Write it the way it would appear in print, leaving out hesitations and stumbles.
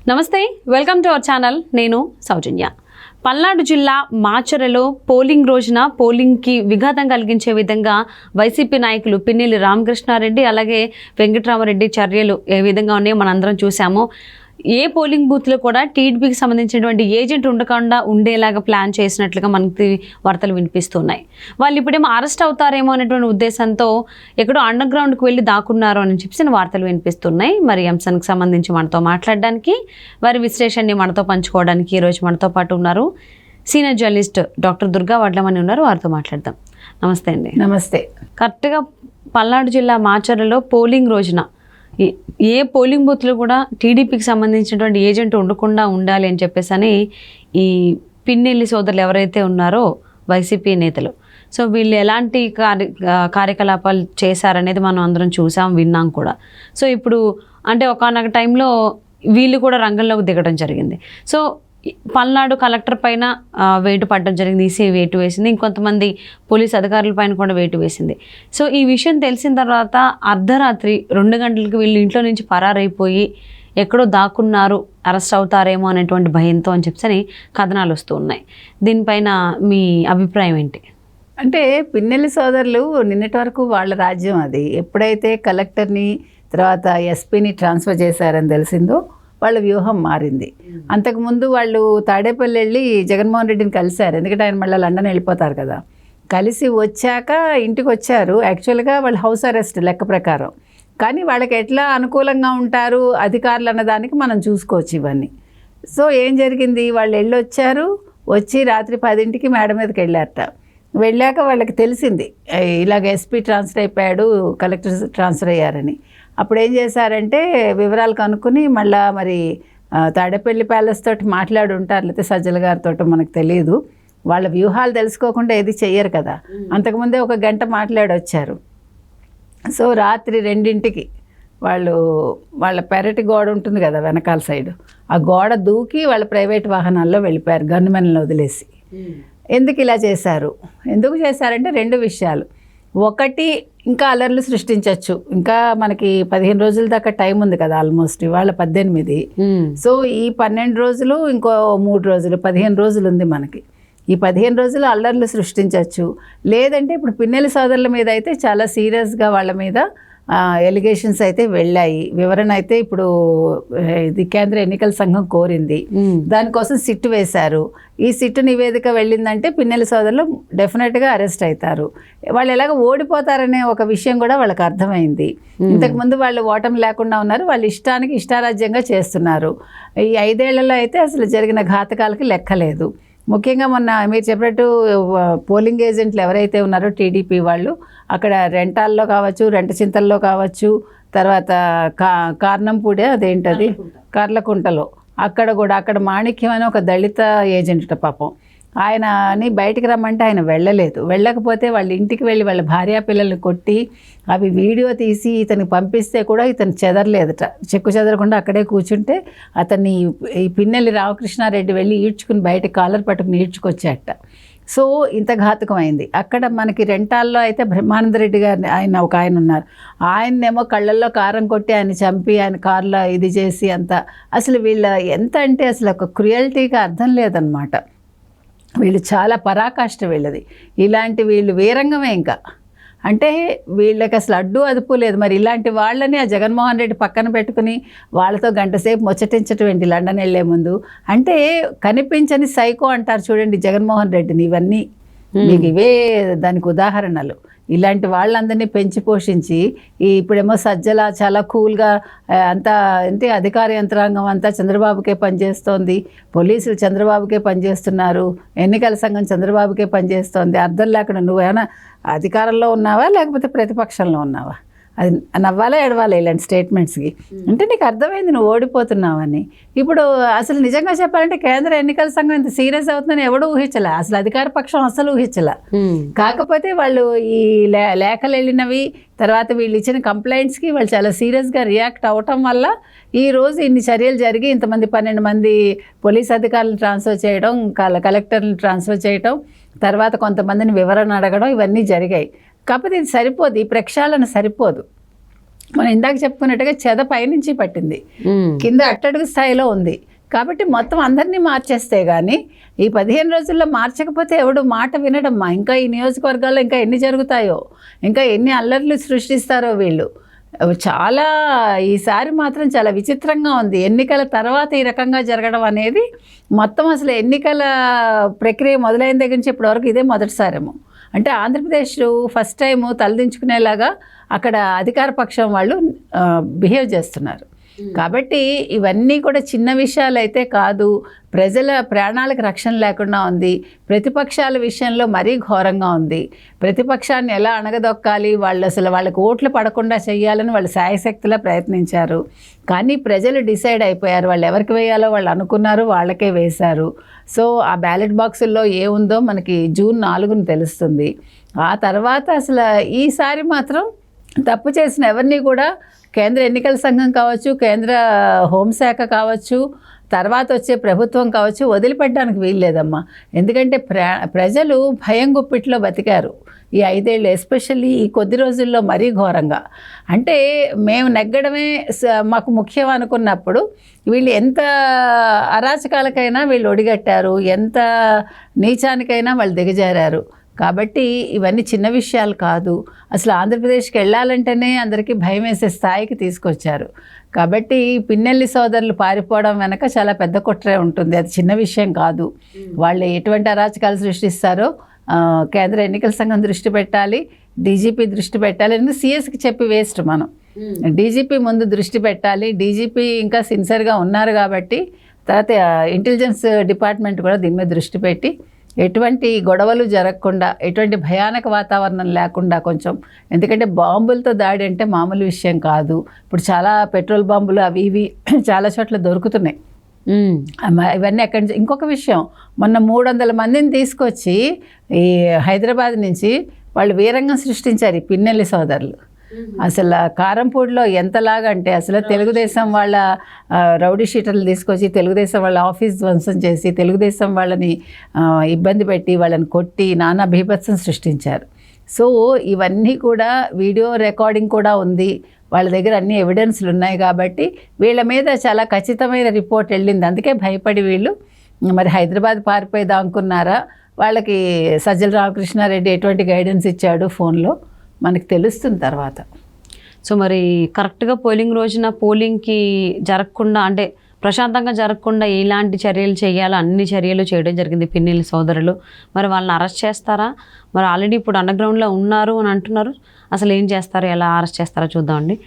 నమస్తే, welcome to our channel. నేను సౌజన్య. పల్నాడు జిల్లా మాచర్లలో పోలింగ్ రోజున పోలింగ్కి విఘాతం కలిగించే విధంగా వైసీపీ నాయకులు పిన్నెల్లి రామకృష్ణారెడ్డి అలాగే వెంకటరామరెడ్డి చర్యలు ఏ విధంగా ఉన్నాయో మనందరం చూసాము. ఏ పోలింగ్ బూత్లో కూడా టీడీపీకి సంబంధించినటువంటి ఏజెంట్ ఉండకుండా ఉండేలాగా ప్లాన్ చేసినట్లుగా మనకి వార్తలు వినిపిస్తున్నాయి. వాళ్ళు ఇప్పుడేమో అరెస్ట్ అవుతారేమో అనేటువంటి ఉద్దేశంతో ఎక్కడో అండర్ గ్రౌండ్కి వెళ్ళి దాక్కున్నారు అని చెప్పేసి వార్తలు వినిపిస్తున్నాయి. మరి అంశానికి సంబంధించి మనతో మాట్లాడడానికి, వారి విశ్లేషణని మనతో పంచుకోవడానికి ఈరోజు మనతో పాటు ఉన్నారు సీనియర్ జర్నలిస్ట్ డాక్టర్ దుర్గా వడ్లమని ఉన్నారు. వారితో మాట్లాడదాం. నమస్తే అండి. నమస్తే. కరెక్ట్గా పల్నాడు జిల్లా మాచర్లలో పోలింగ్ రోజున ఏ పోలింగ్ బూత్లో కూడా టీడీపీకి సంబంధించినటువంటి ఏజెంట్ ఉండకుండా ఉండాలి అని చెప్పేసి అని ఈ పిన్నెల్లి సోదరులు ఎవరైతే ఉన్నారో వైసీపీ నేతలు, సో వీళ్ళు ఎలాంటి కార్యకలాపాలు చేశారనేది మనం అందరం చూసాం, విన్నాం కూడా. సో ఇప్పుడు అంటే ఒకానొక టైంలో వీళ్ళు కూడా రంగంలోకి దిగడం జరిగింది. సో పల్నాడు కలెక్టర్ పైన వేటు పడడం జరిగింది, ఈసీ వేటు వేసింది, ఇంకొంతమంది పోలీస్ అధికారుల పైన కూడా వేటు వేసింది. సో ఈ విషయం తెలిసిన తర్వాత అర్ధరాత్రి 2 గంటలకు వీళ్ళు ఇంట్లో నుంచి పరారైపోయి ఎక్కడో దాక్కున్నారు, అరెస్ట్ అవుతారేమో అనేటువంటి భయంతో అని చెప్పని కథనాలు వస్తూ ఉన్నాయి. దీనిపైన మీ అభిప్రాయం ఏంటి? అంటే పిన్నెల్లి సోదరులు నిన్నటి వరకు వాళ్ళ రాజ్యం అది. ఎప్పుడైతే కలెక్టర్ని తర్వాత ఎస్పీని ట్రాన్స్ఫర్ చేశారని తెలిసిందో వాళ్ళ వ్యూహం మారింది. అంతకుముందు వాళ్ళు తాడేపల్లి వెళ్ళి జగన్మోహన్ రెడ్డిని కలిశారు, ఎందుకంటే ఆయన మళ్ళీ లండన్ వెళ్ళిపోతారు కదా. కలిసి వచ్చాక ఇంటికి వచ్చారు. యాక్చువల్గా వాళ్ళు హౌస్ అరెస్ట్ లెక్క ప్రకారం, కానీ వాళ్ళకి ఎట్లా అనుకూలంగా ఉంటారు అధికారులు అన్నదానికి మనం చూసుకోవచ్చు ఇవన్నీ. సో ఏం జరిగింది, వాళ్ళు వెళ్ళొచ్చారు, వచ్చి రాత్రి 10ంటికి మేడ మీదకి వెళ్ళారట. వెళ్ళాక వాళ్ళకి తెలిసింది ఇలాగ ఎస్పీ ట్రాన్స్ఫర్ అయిపోయాడు, కలెక్టర్ ట్రాన్స్ఫర్ అయ్యారని. అప్పుడు ఏం చేశారంటే వివరాలు కనుక్కొని మళ్ళీ మరి తాడేపల్లి ప్యాలెస్ తోటి మాట్లాడి ఉంటారు, లేకపోతే సజ్జల గారితో మనకు తెలియదు. వాళ్ళ వ్యూహాలు తెలుసుకోకుండా ఏది చెయ్యరు కదా. అంతకుముందే 1 గంట మాట్లాడి వచ్చారు. సో రాత్రి 2ంటికి వాళ్ళు వాళ్ళ పెరటి గోడ ఉంటుంది కదా వెనకాల సైడు, ఆ గోడ దూకి వాళ్ళ ప్రైవేట్ వాహనాల్లో వెళ్ళిపోయారు గన్మెన్లను వదిలేసి. ఎందుకు ఇలా చేశారు, ఎందుకు చేశారంటే 2 విషయాలు. ఒకటి, ఇంకా అలర్లు సృష్టించవచ్చు. ఇంకా మనకి 15 రోజుల దాకా టైం ఉంది కదా, ఆల్మోస్ట్ ఇవాళ 18. సో ఈ 12 రోజులు ఇంకో 3 రోజులు 15 రోజులు ఉంది మనకి. ఈ 15 రోజులు అల్లర్లు సృష్టించవచ్చు. లేదంటే ఇప్పుడు పిన్నెల్లి సోదరుల మీద అయితే చాలా సీరియస్గా వాళ్ళ మీద ఎలిగేషన్స్ అయితే వెళ్ళాయి. వివరణ అయితే ఇప్పుడు ఇది కేంద్ర ఎన్నికల సంఘం కోరింది, దానికోసం సిట్ వేశారు. ఈ సిట్ నివేదిక వెళ్ళిందంటే పిన్నెల్లి సోదరులు డెఫినెట్గా అరెస్ట్ అవుతారు. వాళ్ళు ఎలాగ ఓడిపోతారనే ఒక విషయం కూడా వాళ్ళకి అర్థమైంది. ఇంతకుముందు వాళ్ళు ఓటమి లేకుండా ఉన్నారు, వాళ్ళు ఇష్టానికి ఇష్టారాజ్యంగా చేస్తున్నారు. ఈ 5 ఏళ్లలో అయితే అసలు జరిగిన ఘాతకాలకి లెక్కలేదు. ముఖ్యంగా మొన్న మీరు చెప్పినట్టు పోలింగ్ ఏజెంట్లు ఎవరైతే ఉన్నారో టీడీపీ వాళ్ళు, అక్కడ రెంటాల్లో కావచ్చు, రెంటచింతల్లో కావచ్చు, తర్వాత కార్నంపూడే అదేంటది కర్లకుంటలో అక్కడ మాణిక్యం అని ఒక దళిత ఏజెంట్ పాపం, ఆయనని బయటికి రమ్మంటే ఆయన వెళ్ళలేదు. వెళ్ళకపోతే వాళ్ళ ఇంటికి వెళ్ళి వాళ్ళ భార్యా పిల్లల్ని కొట్టి అవి వీడియో తీసి ఇతనికి పంపిస్తే కూడా ఇతను చెదరలేదట. చెక్కు చెదరకుండా అక్కడే కూర్చుంటే అతన్ని ఈ పిన్నెల్లి రామకృష్ణారెడ్డి వెళ్ళి ఈడ్చుకుని బయట కాలర్ పట్టుకుని ఈడ్చుకొచ్చాట. సో ఇంత ఘాతకం అయింది. అక్కడ మనకి రెంటాల్లో అయితే బ్రహ్మానందరెడ్డి గారిని ఆయన ఉన్నారు, ఆయన్నేమో కళ్ళల్లో కారం కొట్టి ఆయన చంపి ఆయన కార్లో ఇది చేసి అంత అసలు వీళ్ళ ఎంత అంటే అసలు ఒక క్రుయల్టీగా అర్థం లేదనమాట. వీళ్ళు చాలా పరాకాష్ట వీళ్ళది. ఇలాంటి వీళ్ళు వీరంగమే. ఇంకా అంటే వీళ్ళకి అసలు అడ్డు అదుపు లేదు. మరి ఇలాంటి వాళ్ళని ఆ జగన్మోహన్ రెడ్డి పక్కన పెట్టుకుని వాళ్ళతో గంటసేపు ముచ్చటించటం ఏంటి లండన్ వెళ్ళే ముందు. అంటే కనిపించని సైకో అంటారు చూడండి జగన్మోహన్ రెడ్డిని. ఇవన్నీ మీకు ఇవే దానికి ఉదాహరణలు. ఇలాంటి వాళ్ళందరినీ పెంచి పోషించి ఇప్పుడేమో సజ్జల చాలా కూల్గా అంతా అంటే అధికార యంత్రాంగం అంతా చంద్రబాబుకే పనిచేస్తోంది, పోలీసులు చంద్రబాబుకే పనిచేస్తున్నారు, ఎన్నికల సంఘం చంద్రబాబుకే పనిచేస్తోంది. అర్థం లేకుండా నువ్వేమైనా అధికారంలో ఉన్నావా లేకపోతే ప్రతిపక్షంలో ఉన్నావా? అది నవ్వాలా ఎడవాలా ఇలాంటి స్టేట్మెంట్స్కి? అంటే నీకు అర్థమైంది నువ్వు ఓడిపోతున్నావని. ఇప్పుడు అసలు నిజంగా చెప్పాలంటే కేంద్ర ఎన్నికల సంఘం ఇంత సీరియస్ అవుతుందని ఎవడూ ఊహించలే, అసలు అధికార పక్షం అసలు ఊహించలే. కాకపోతే వాళ్ళు ఈ లేఖలు వెళ్ళినవి తర్వాత వీళ్ళు ఇచ్చిన కంప్లైంట్స్కి వాళ్ళు చాలా సీరియస్గా రియాక్ట్ అవ్వటం వల్ల ఈరోజు ఇన్ని చర్యలు జరిగి ఇంతమంది 12 మంది పోలీస్ అధికారులను ట్రాన్స్ఫర్ చేయడం, కలెక్టర్ని ట్రాన్స్ఫర్ చేయడం, తర్వాత కొంతమందిని వివరణ అడగడం, ఇవన్నీ జరిగాయి. కాకపోతే ఇది సరిపోదు, ఈ ప్రక్షాళన సరిపోదు. మనం ఇందాక చెప్పుకున్నట్టుగా చెద పైనుంచి పట్టింది, కింద అట్టడుగు స్థాయిలో ఉంది. కాబట్టి మొత్తం అందరినీ మార్చేస్తే కానీ ఈ 15 రోజుల్లో మార్చకపోతే ఎవడు మాట వినడమ్మా. ఇంకా ఈ నియోజకవర్గాల్లో ఇంకా ఎన్ని జరుగుతాయో, ఇంకా ఎన్ని అల్లర్లు సృష్టిస్తారో వీళ్ళు. చాలా ఈసారి మాత్రం చాలా విచిత్రంగా ఉంది. ఎన్నికల తర్వాత ఈ రకంగా జరగడం అనేది మొత్తం అసలు ఎన్నికల ప్రక్రియ మొదలైన దగ్గర నుంచి ఇప్పటివరకు ఇదే మొదటిసారేమో. అంటే ఆంధ్రప్రదేశ్ ఫస్ట్ టైము తలదించుకునేలాగా అక్కడ అధికార పక్షం వాళ్ళు బిహేవ్ చేస్తున్నారు. కాబట్టి ఇవన్నీ కూడా చిన్న విషయాలు అయితే కాదు. ప్రజల ప్రాణాలకు రక్షణ లేకుండా ఉంది. ప్రతిపక్షాల విషయంలో మరీ ఘోరంగా ఉంది. ప్రతిపక్షాన్ని ఎలా అణగదొక్కాలి, వాళ్ళు అసలు వాళ్ళకి ఓట్లు పడకుండా చేయాలని వాళ్ళు శాయశక్తిలా ప్రయత్నించారు. కానీ ప్రజలు డిసైడ్ అయిపోయారు, వాళ్ళు ఎవరికి వేయాలో వాళ్ళు అనుకున్నారు, వాళ్ళకే వేశారు. సో ఆ బ్యాలెట్ బాక్సుల్లో ఏముందో మనకి జూన్ 4న తెలుస్తుంది. ఆ తర్వాత అసలు ఈసారి మాత్రం తప్పు చేసిన ఎవరిని కూడా కేంద్ర ఎన్నికల సంఘం కావచ్చు, కేంద్ర హోంశాఖ కావచ్చు, తర్వాత వచ్చే ప్రభుత్వం కావచ్చు వదిలిపెట్టడానికి వీల్లేదమ్మా. ఎందుకంటే ప్రజలు భయం గుప్పిట్లో బతికారు ఈ 5 ఏళ్ళు, ఎస్పెషల్లీ ఈ కొద్ది రోజుల్లో మరీ ఘోరంగా. అంటే మేము నెగ్గడమే మాకు ముఖ్యం అనుకున్నప్పుడు వీళ్ళు ఎంత అరాచకాలకైనా వీళ్ళు ఒడిగట్టారు, ఎంత నీచానికైనా వాళ్ళు దిగజారారు. కాబట్టి ఇవన్నీ చిన్న విషయాలు కాదు. అసలు ఆంధ్రప్రదేశ్కి వెళ్ళాలంటేనే అందరికీ భయం వేసే స్థాయికి తీసుకొచ్చారు. కాబట్టి పిన్నెల్లి సోదరులు పారిపోవడం వెనక చాలా పెద్ద కుట్రే ఉంటుంది, అది చిన్న విషయం కాదు. వాళ్ళు ఎటువంటి అరాచకాలు సృష్టిస్తారో కేంద్ర ఎన్నికల సంఘం దృష్టి పెట్టాలి, డీజీపీ దృష్టి పెట్టాలి. ఎందుకంటే సిఎస్కి చెప్పి వేస్ట్ మనం, డీజీపీ ముందు దృష్టి పెట్టాలి. డీజీపీ ఇంకా సిన్సియర్గా ఉన్నారు కాబట్టి తర్వాత ఇంటెలిజెన్స్ డిపార్ట్మెంట్ కూడా దీని మీద దృష్టి పెట్టి ఎటువంటి గొడవలు జరగకుండా, ఎటువంటి భయానక వాతావరణం లేకుండా కొంచెం, ఎందుకంటే బాంబులతో దాడి అంటే మామూలు విషయం కాదు. ఇప్పుడు చాలా పెట్రోల్ బాంబులు అవి ఇవి చాలా చోట్ల దొరుకుతున్నాయి. ఇవన్నీ ఎక్కడి నుంచి. ఇంకొక విషయం, మొన్న 300 మందిని తీసుకొచ్చి ఈ హైదరాబాద్ నుంచి వాళ్ళు వీరంగం సృష్టించారు ఈ పిన్నెల్లి సోదరులు. అసలు కారంపూడిలో ఎంతలాగా అంటే అసలు తెలుగుదేశం వాళ్ళ రౌడీ షీటర్లు తీసుకొచ్చి తెలుగుదేశం వాళ్ళ ఆఫీస్ ధ్వంసం చేసి తెలుగుదేశం వాళ్ళని ఇబ్బంది పెట్టి వాళ్ళని కొట్టి నానా బీభత్సం సృష్టించారు. సో ఇవన్నీ కూడా వీడియో రికార్డింగ్ కూడా ఉంది, వాళ్ళ దగ్గర అన్ని ఎవిడెన్స్లు ఉన్నాయి. కాబట్టి వీళ్ళ మీద చాలా ఖచ్చితమైన రిపోర్ట్ వెళ్ళింది. అందుకే భయపడి వీళ్ళు మరి హైదరాబాద్ పారిపోయి దాక్కున్నారా, వాళ్ళకి సజ్జల రామకృష్ణారెడ్డి ఎటువంటి గైడెన్స్ ఇచ్చాడు ఫోన్లో మనకు తెలుస్తుంది తర్వాత. సో మరి కరెక్ట్గా పోలింగ్ రోజున పోలింగ్కి జరగకుండా, అంటే ప్రశాంతంగా జరగకుండా ఎలాంటి చర్యలు చేయాలో అన్ని చర్యలు చేయడం జరిగింది పిన్నెల్లి సోదరులు. మరి వాళ్ళని అరెస్ట్ చేస్తారా? మరి ఆల్రెడీ ఇప్పుడు అండర్ గ్రౌండ్లో ఉన్నారు అని అంటున్నారు, అసలు ఏం చేస్తారు, ఎలా అరెస్ట్ చేస్తారో చూద్దామండి.